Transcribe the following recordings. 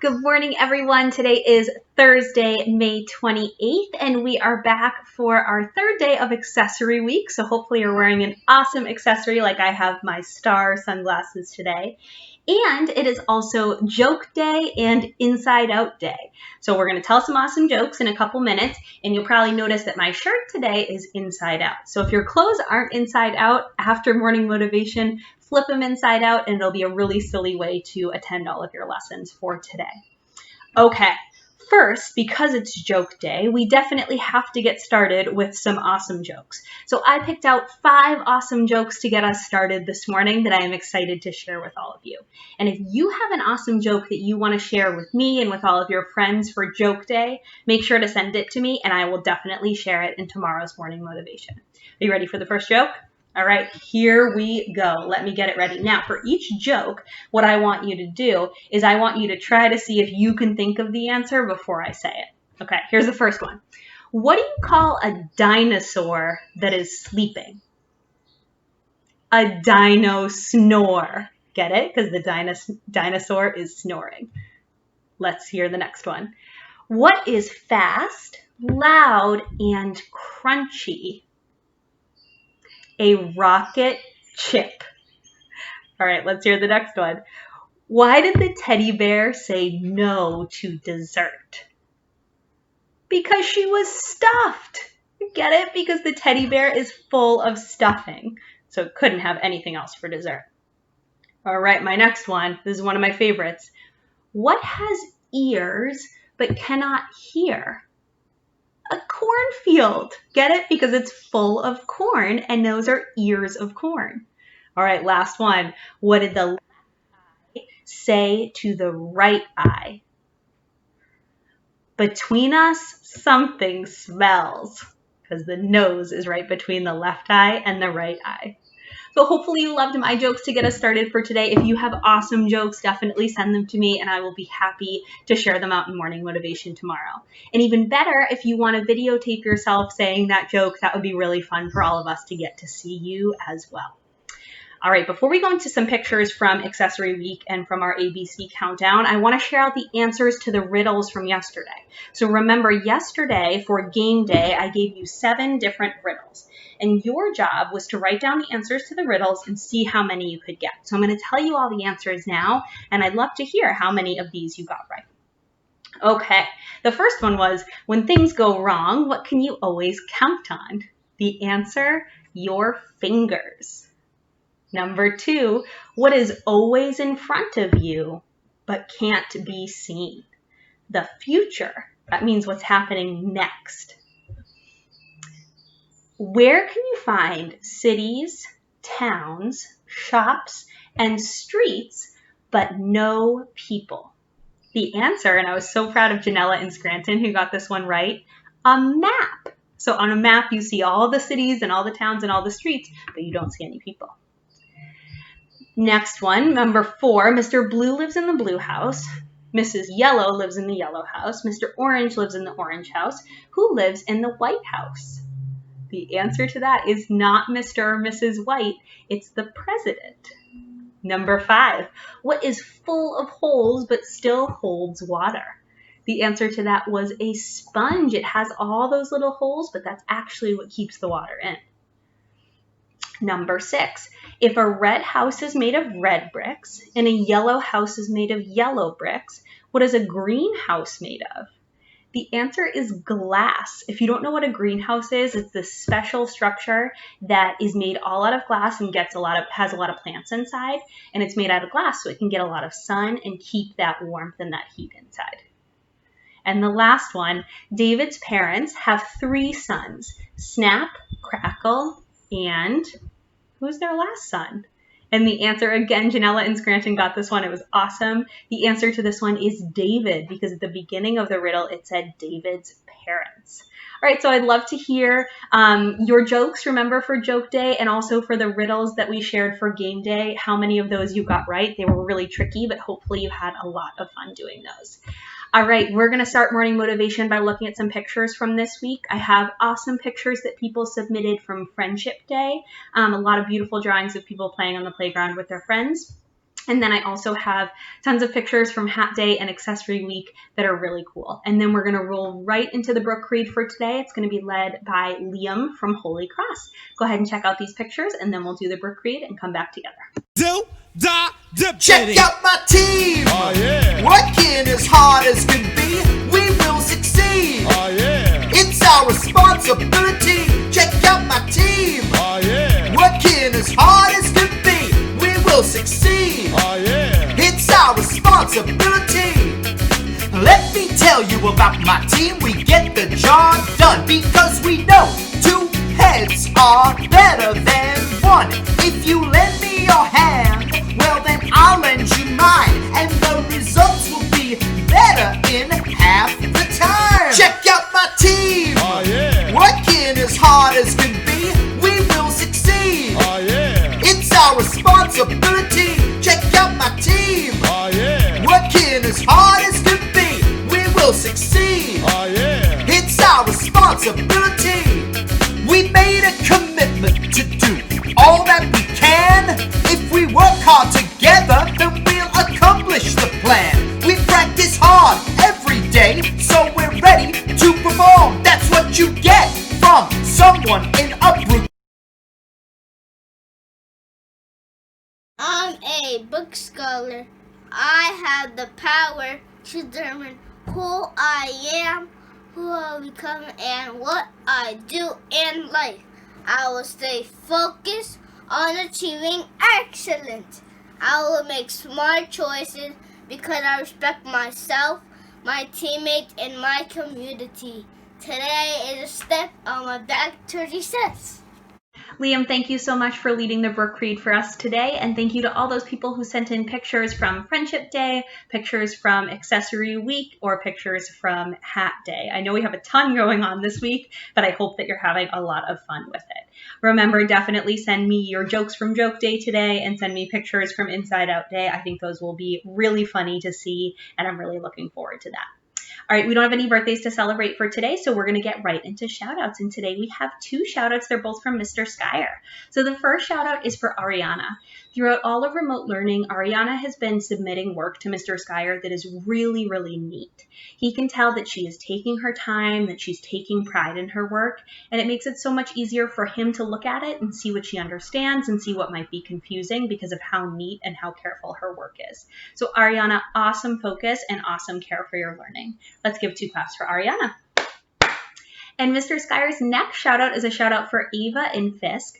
Good morning, everyone. Today is Thursday, May 28th, and we are back for our third day of accessory week. So hopefully you're wearing an awesome accessory like I have my star sunglasses today. And it is also joke day and inside out day. So we're going to tell some awesome jokes in a couple minutes, and you'll probably notice that my shirt today is inside out. So if your clothes aren't inside out after morning motivation, flip them inside out, and it'll be a really silly way to attend all of your lessons for today. Okay, first, because it's joke day, we definitely have to get started with some awesome jokes. So I picked out 5 awesome jokes to get us started this morning that I am excited to share with all of you. And if you have an awesome joke that you want to share with me and with all of your friends for joke day, make sure to send it to me and I will definitely share it in tomorrow's morning motivation. Are you ready for the first joke? All right, here we go. Let me get it ready. Now, for each joke, what I want you to do is I want you to try to see if you can think of the answer before I say it. Okay, here's the first one. What do you call a dinosaur that is sleeping? A dino-snore. Get it? Because the dinosaur is snoring. Let's hear the next one. What is fast, loud, and crunchy? A rocket chip. All right, let's hear the next one. Why did the teddy bear say no to dessert? Because she was stuffed. Get it? Because the teddy bear is full of stuffing, so it couldn't have anything else for dessert. All right, my next one. This is one of my favorites. What has ears but cannot hear? A cornfield. Get it? Because it's full of corn, and those are ears of corn. All right, last one. What did the left eye say to the right eye? Between us, something smells. Because the nose is right between the left eye and the right eye. So hopefully you loved my jokes to get us started for today. If you have awesome jokes, definitely send them to me and I will be happy to share them out in morning motivation tomorrow. And even better, if you want to videotape yourself saying that joke, that would be really fun for all of us to get to see you as well. All right, before we go into some pictures from Accessory Week and from our ABC countdown, I want to share out the answers to the riddles from yesterday. So remember, yesterday for game day, I gave you 7 different riddles. And your job was to write down the answers to the riddles and see how many you could get. So I'm going to tell you all the answers now, and I'd love to hear how many of these you got right. Okay, the first one was, when things go wrong, what can you always count on? The answer, your fingers. Number 2, what is always in front of you but can't be seen? The future. That means what's happening next. Where can you find cities, towns, shops, and streets but no people? The answer, and I was so proud of Janella in Scranton who got this one right, a map. So on a map you see all the cities and all the towns and all the streets, but you don't see any people. Next one, number 4, Mr. Blue lives in the blue house. Mrs. Yellow lives in the yellow house. Mr. Orange lives in the orange house. Who lives in the white house? The answer to that is not Mr. or Mrs. White. It's the president. Number 5, what is full of holes but still holds water? The answer to that was a sponge. It has all those little holes, but that's actually what keeps the water in. Number 6, if a red house is made of red bricks and a yellow house is made of yellow bricks, what is a green house made of? The answer is glass. If you don't know what a greenhouse is, it's this special structure that is made all out of glass and has a lot of plants inside, and it's made out of glass so it can get a lot of sun and keep that warmth and that heat inside. And the last one, David's parents have 3 sons, Snap, Crackle, and who's their last son? And the answer, again, Janella in Scranton got this one. It was awesome. The answer to this one is David, because at the beginning of the riddle, it said David's parents. All right, so I'd love to hear your jokes, remember, for joke day, and also for the riddles that we shared for game day, how many of those you got right. They were really tricky, but hopefully you had a lot of fun doing those. All right, we're going to start morning motivation by looking at some pictures from this week. I have awesome pictures that people submitted from Friendship Day. A lot of beautiful drawings of people playing on the playground with their friends. And then I also have tons of pictures from Hat Day and Accessory Week that are really cool. And then we're going to roll right into the Book Read for today. It's going to be led by Liam from Holy Cross. Go ahead and check out these pictures, and then we'll do the Book Read and come back together. Check out my team! Oh, yeah. Working as hard as can be, we will succeed! Oh, yeah. It's our responsibility! Check out my team! Oh, yeah. Working as hard as can be, we will succeed! Oh, yeah. It's our responsibility! Let me tell you about my team. We get the job done because we know 2 heads are better than 1. If you lend me your hand, well then I'll lend you mine, and the results will be better in half the time. Check out my team. Oh, yeah. Working as hard as can be, we will succeed. Oh, yeah. It's our responsibility. Check out my team. Oh, yeah. Working as hard as can be, we will succeed. Oh, yeah. It's our responsibility. We made a commitment to do all that we can. If we work hard together, then we'll accomplish the plan. We practice hard every day, so we're ready to perform. That's what you get from someone in a group. I'm a book scholar. I have the power to determine who I am, who I become, and what I do in life. I will stay focused on achieving excellence. I will make smart choices because I respect myself, my teammates, and my community. Today is a step on my back to success. Liam, thank you so much for leading the Book Read for us today, and thank you to all those people who sent in pictures from Friendship Day, pictures from Accessory Week, or pictures from Hat Day. I know we have a ton going on this week, but I hope that you're having a lot of fun with it. Remember, definitely send me your jokes from Joke Day today, and send me pictures from Inside Out Day. I think those will be really funny to see, and I'm really looking forward to that. All right, we don't have any birthdays to celebrate for today, so we're going to get right into shout-outs. And today we have 2 shout-outs. They're both from Mr. Skyer. So the first shout-out is for Ariana. Throughout all of remote learning, Ariana has been submitting work to Mr. Skyer that is really, really neat. He can tell that she is taking her time, that she's taking pride in her work, and it makes it so much easier for him to look at it and see what she understands and see what might be confusing because of how neat and how careful her work is. So Ariana, awesome focus and awesome care for your learning. Let's give 2 claps for Ariana. And Mr. Skyer's next shout out is a shout out for Ava in Fisk.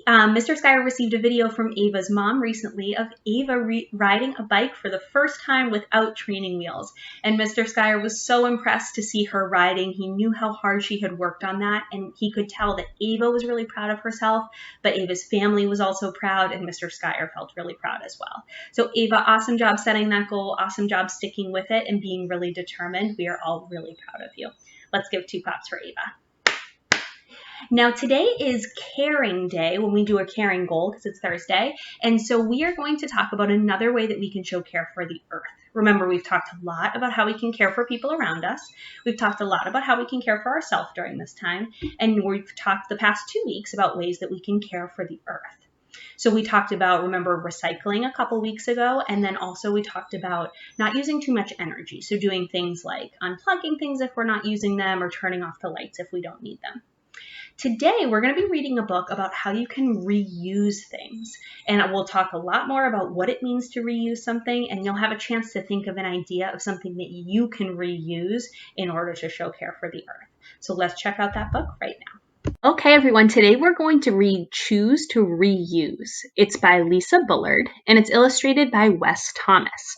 Mr. Skyer received a video from Ava's mom recently of Ava riding a bike for the first time without training wheels. And Mr. Skyer was so impressed to see her riding. He knew how hard she had worked on that, and he could tell that Ava was really proud of herself, but Ava's family was also proud, and Mr. Skyer felt really proud as well. So Ava, awesome job setting that goal, awesome job sticking with it and being really determined. We are all really proud of you. Let's give 2 claps for Ava. Now today is Caring Day when we do a caring goal because it's Thursday. And so we are going to talk about another way that we can show care for the earth. Remember, we've talked a lot about how we can care for people around us. We've talked a lot about how we can care for ourselves during this time. And we've talked the past 2 weeks about ways that we can care for the earth. So we talked about, remember, recycling a couple weeks ago, and then also we talked about not using too much energy. So doing things like unplugging things if we're not using them or turning off the lights if we don't need them. Today, we're going to be reading a book about how you can reuse things. And we'll talk a lot more about what it means to reuse something, and you'll have a chance to think of an idea of something that you can reuse in order to show care for the earth. So let's check out that book right now. Okay, everyone, today we're going to read Choose to Reuse. It's by Lisa Bullard, and it's illustrated by Wes Thomas.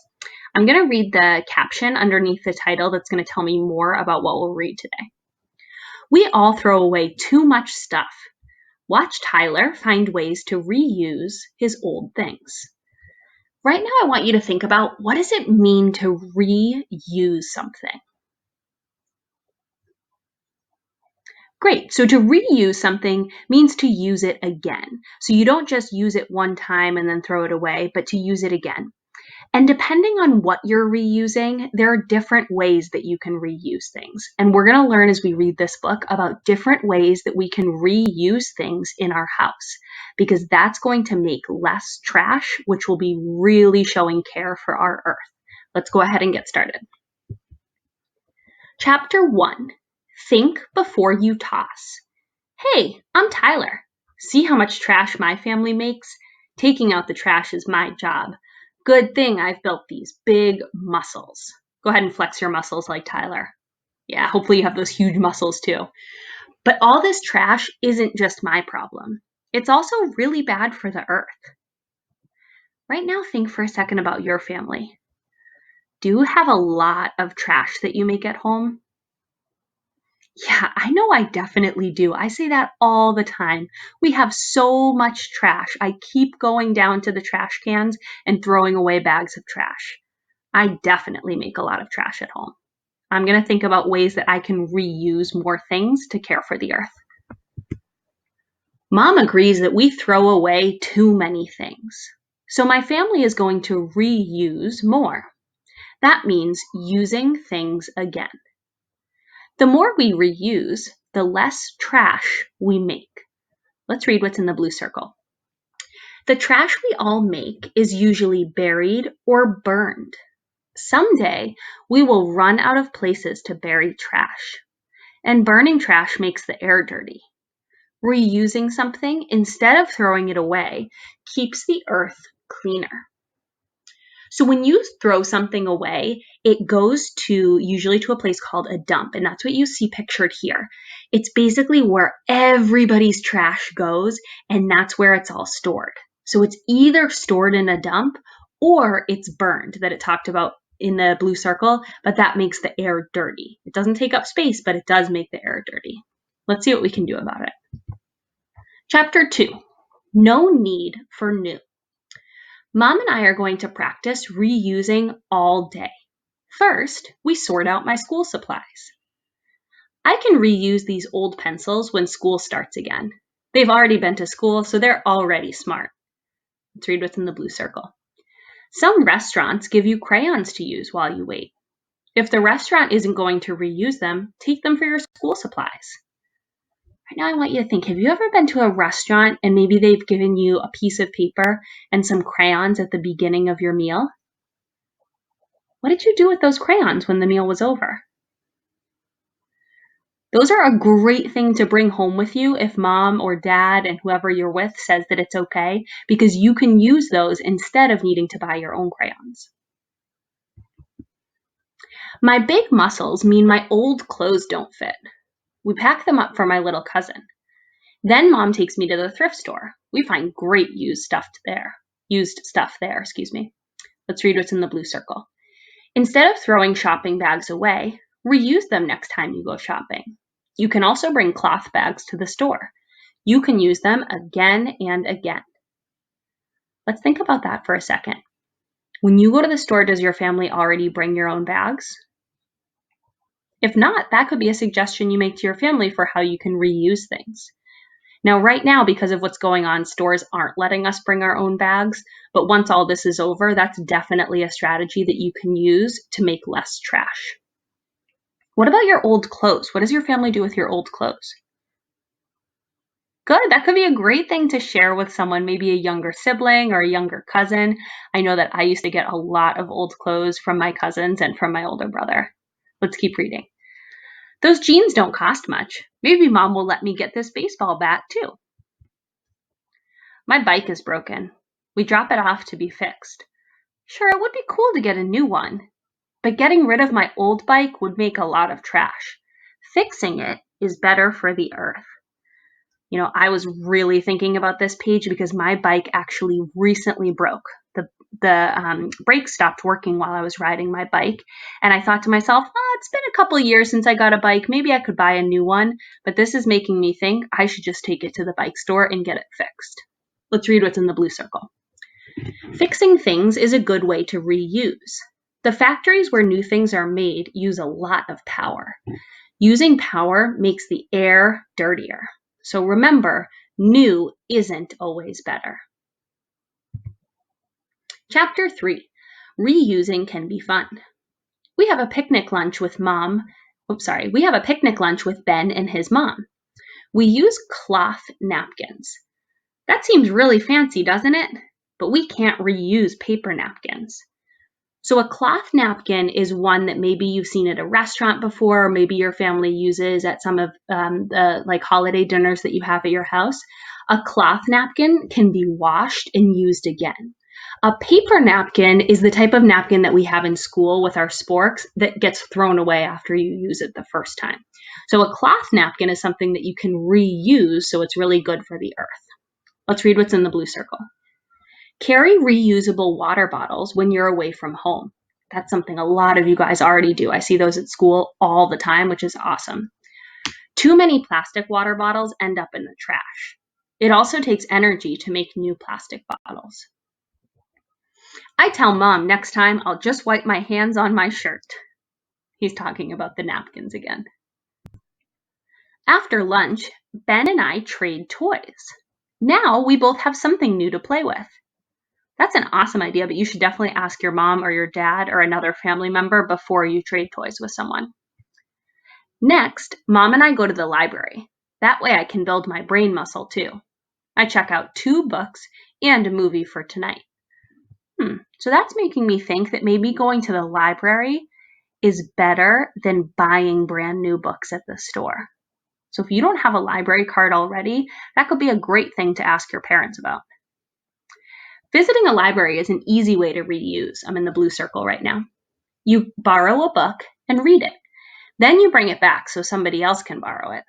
I'm going to read the caption underneath the title that's going to tell me more about what we'll read today. We all throw away too much stuff. Watch Tyler find ways to reuse his old things. Right now, I want you to think about, what does it mean to reuse something? Great, so to reuse something means to use it again. So you don't just use it one time and then throw it away, but to use it again. And depending on what you're reusing, there are different ways that you can reuse things. And we're going to learn as we read this book about different ways that we can reuse things in our house, because that's going to make less trash, which will be really showing care for our earth. Let's go ahead and get started. Chapter 1, Think Before You Toss. Hey, I'm Tyler. See how much trash my family makes? Taking out the trash is my job. Good thing I've built these big muscles. Go ahead and flex your muscles like Tyler. Yeah, hopefully you have those huge muscles too. But all this trash isn't just my problem. It's also really bad for the earth. Right now, think for a second about your family. Do you have a lot of trash that you make at home? Yeah, I know I definitely do. I say that all the time. We have so much trash. I keep going down to the trash cans and throwing away bags of trash. I definitely make a lot of trash at home. I'm going to think about ways that I can reuse more things to care for the earth. Mom agrees that we throw away too many things. So my family is going to reuse more. That means using things again. The more we reuse, the less trash we make. Let's read what's in the blue circle. The trash we all make is usually buried or burned. Someday, we will run out of places to bury trash. And burning trash makes the air dirty. Reusing something instead of throwing it away keeps the earth cleaner. So when you throw something away, it goes usually to a place called a dump, and that's what you see pictured here. It's basically where everybody's trash goes, and that's where it's all stored. So it's either stored in a dump or it's burned, that it talked about in the blue circle, but that makes the air dirty. It doesn't take up space, but it does make the air dirty. Let's see what we can do about it. Chapter 2, No Need for New. Mom and I are going to practice reusing all day. First, we sort out my school supplies. I can reuse these old pencils when school starts again. They've already been to school, so they're already smart. Let's read what's in the blue circle. Some restaurants give you crayons to use while you wait. If the restaurant isn't going to reuse them, take them for your school supplies. Right now I want you to think, have you ever been to a restaurant and maybe they've given you a piece of paper and some crayons at the beginning of your meal? What did you do with those crayons when the meal was over? Those are a great thing to bring home with you if mom or dad and whoever you're with says that it's okay, because you can use those instead of needing to buy your own crayons. My big muscles mean my old clothes don't fit. We pack them up for my little cousin. Then mom takes me to the thrift store. We find great used stuff there. Let's read what's in the blue circle. Instead of throwing shopping bags away, reuse them next time you go shopping. You can also bring cloth bags to the store. You can use them again and again. Let's think about that for a second. When you go to the store, does your family already bring your own bags? If not, that could be a suggestion you make to your family for how you can reuse things. Now, right now, because of what's going on, stores aren't letting us bring our own bags, but once all this is over, that's definitely a strategy that you can use to make less trash. What about your old clothes? What does your family do with your old clothes? Good, that could be a great thing to share with someone, maybe a younger sibling or a younger cousin. I know that I used to get a lot of old clothes from my cousins and from my older brother. Let's keep reading. Those jeans don't cost much. Maybe mom will let me get this baseball bat too. My bike is broken. We drop it off to be fixed. Sure, it would be cool to get a new one, but getting rid of my old bike would make a lot of trash. Fixing it is better for the earth. You know, I was really thinking about this page because my bike actually recently broke. The brakes stopped working while I was riding my bike. And I thought to myself, it's been a couple of years since I got a bike. Maybe I could buy a new one. But this is making me think I should just take it to the bike store and get it fixed. Let's read what's in the blue circle. Fixing things is a good way to reuse. The factories where new things are made use a lot of power. Using power makes the air dirtier. So remember, new isn't always better. Chapter 3, Reusing can be fun. We have a picnic lunch with Ben and his mom. We use cloth napkins. That seems really fancy, doesn't it? But we can't reuse paper napkins. So a cloth napkin is one that maybe you've seen at a restaurant before, or maybe your family uses at some of the holiday dinners that you have at your house. A cloth napkin can be washed and used again. A paper napkin is the type of napkin that we have in school with our sporks that gets thrown away after you use it the first time. So a cloth napkin is something that you can reuse, so it's really good for the earth. Let's read what's in the blue circle. Carry reusable water bottles when you're away from home. That's something a lot of you guys already do. I see those at school all the time, which is awesome. Too many plastic water bottles end up in the trash. It also takes energy to make new plastic bottles. I tell Mom next time I'll just wipe my hands on my shirt. He's talking about the napkins again. After lunch, Ben and I trade toys. Now we both have something new to play with. That's an awesome idea, but you should definitely ask your mom or your dad or another family member before you trade toys with someone. Next, Mom and I go to the library. That way I can build my brain muscle too. I check out 2 books and a movie for tonight. So that's making me think that maybe going to the library is better than buying brand new books at the store. So if you don't have a library card already, that could be a great thing to ask your parents about. Visiting a library is an easy way to reuse. I'm in the blue circle right now. You borrow a book and read it. Then you bring it back so somebody else can borrow it.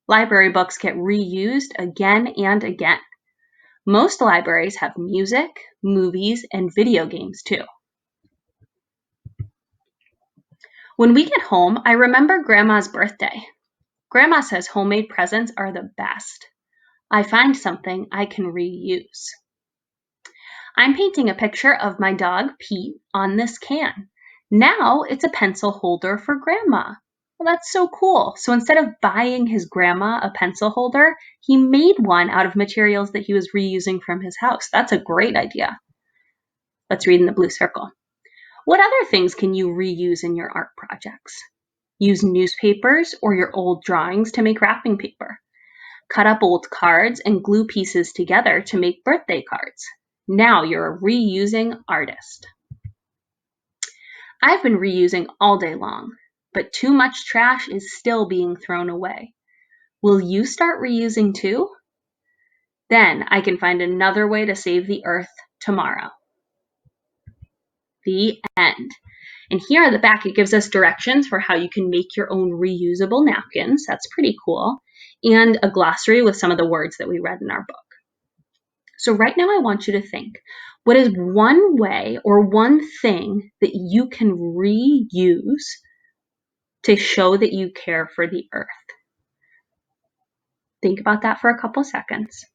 Library books get reused again and again. Most libraries have music, movies, and video games too. When we get home, I remember Grandma's birthday. Grandma says homemade presents are the best. I find something I can reuse. I'm painting a picture of my dog, Pete, on this can. Now it's a pencil holder for Grandma. Well, that's so cool. So instead of buying his grandma a pencil holder, he made one out of materials that he was reusing from his house. That's a great idea. Let's read in the blue circle. What other things can you reuse in your art projects? Use newspapers or your old drawings to make wrapping paper. Cut up old cards and glue pieces together to make birthday cards. Now you're a reusing artist. I've been reusing all day long, but too much trash is still being thrown away. Will you start reusing too? Then I can find another way to save the earth tomorrow. The end. And here at the back, it gives us directions for how you can make your own reusable napkins. That's pretty cool. And a glossary with some of the words that we read in our book. So right now I want you to think, what is one way or one thing that you can reuse to show that you care for the earth? Think about that for a couple seconds.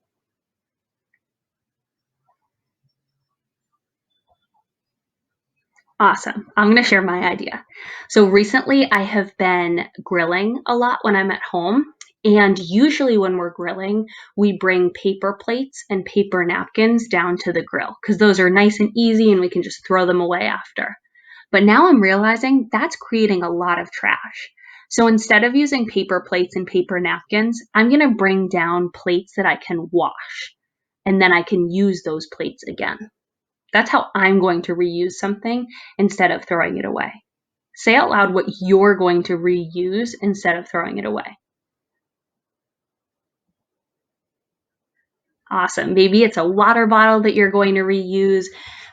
Awesome. I'm going to share my idea. So recently I have been grilling a lot when I'm at home. And usually when we're grilling, we bring paper plates and paper napkins down to the grill because those are nice and easy and we can just throw them away after. But now I'm realizing that's creating a lot of trash. So instead of using paper plates and paper napkins, I'm going to bring down plates that I can wash. And then I can use those plates again. That's how I'm going to reuse something instead of throwing it away. Say out loud what you're going to reuse instead of throwing it away. Awesome. Maybe it's a water bottle that you're going to reuse.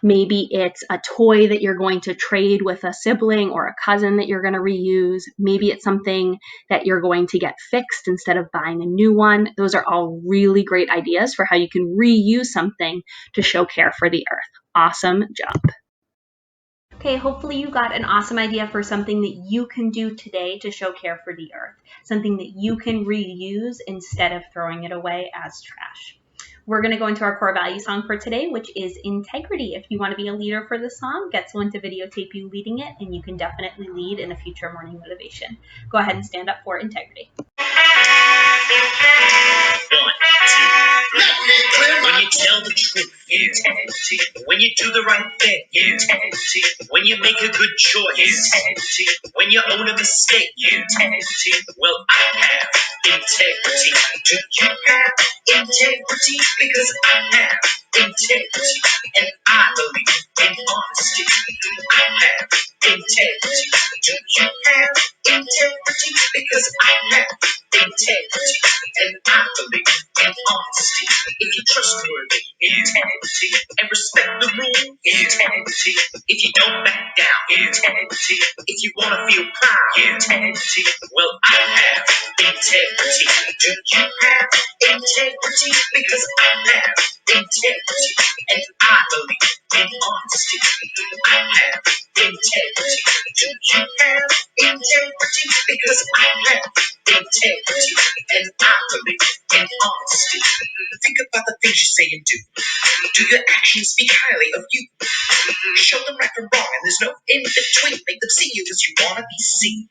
Maybe it's a toy that you're going to trade with a sibling or a cousin that you're going to reuse. Maybe it's something that you're going to get fixed instead of buying a new one. Those are all really great ideas for how you can reuse something to show care for the earth. Awesome job. Okay, hopefully you got an awesome idea for something that you can do today to show care for the earth. Something that you can reuse instead of throwing it away as trash. We're going to go into our core value song for today, which is integrity. If you want to be a leader for the song, get someone to videotape you leading it, and you can definitely lead in a future morning motivation. Go ahead and stand up for integrity. 1, 2, Let me clear When my you tell the truth, integrity. When you do the right thing, integrity. When you make a good choice, integrity. When you own a mistake, integrity. Well, I have integrity. Do you have integrity? Because I have integrity. And I believe in honesty. I have integrity. Do you have integrity? Because I have integrity. And I believe in honesty. If you're trustworthy, integrity. And respect the rule, integrity. If you don't back down, integrity. If you want to feel proud, integrity. Well, I have integrity. Do you have integrity? Because I have integrity. And I believe in honesty. I have integrity. Do you have integrity? Because I have integrity. And I believe in honesty. Think about the things you say and do. Do your actions speak highly of you? Show them right from wrong, and there's no in between. Make them see you as you want to be seen.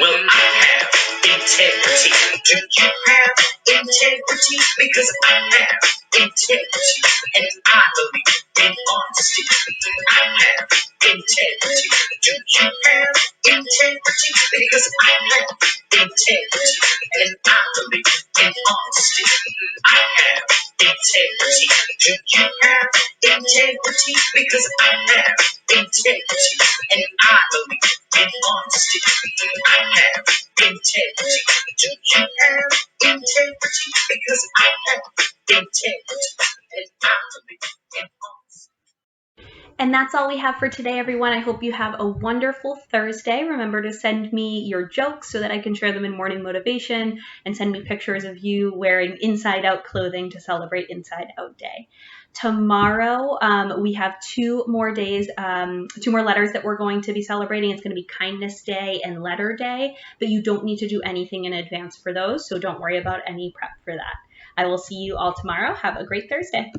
Well, I have integrity. Do you have integrity? Because I have integrity. And I believe in honesty. I have integrity. Do you have integrity? Because I have integrity. And I believe in honesty. I have integrity. Do you have integrity? Because I have integrity. And I believe in honesty. I have integrity. Do you have integrity? Because I have integrity. And I believe in honesty. And that's all we have for today, everyone. I hope you have a wonderful Thursday. Remember to send me your jokes so that I can share them in Morning Motivation, and send me pictures of you wearing Inside Out clothing to celebrate Inside Out Day. Tomorrow, we have 2 more days, 2 more letters that we're going to be celebrating. It's going to be Kindness Day and Letter Day, but you don't need to do anything in advance for those, so don't worry about any prep for that. I will see you all tomorrow. Have a great Thursday.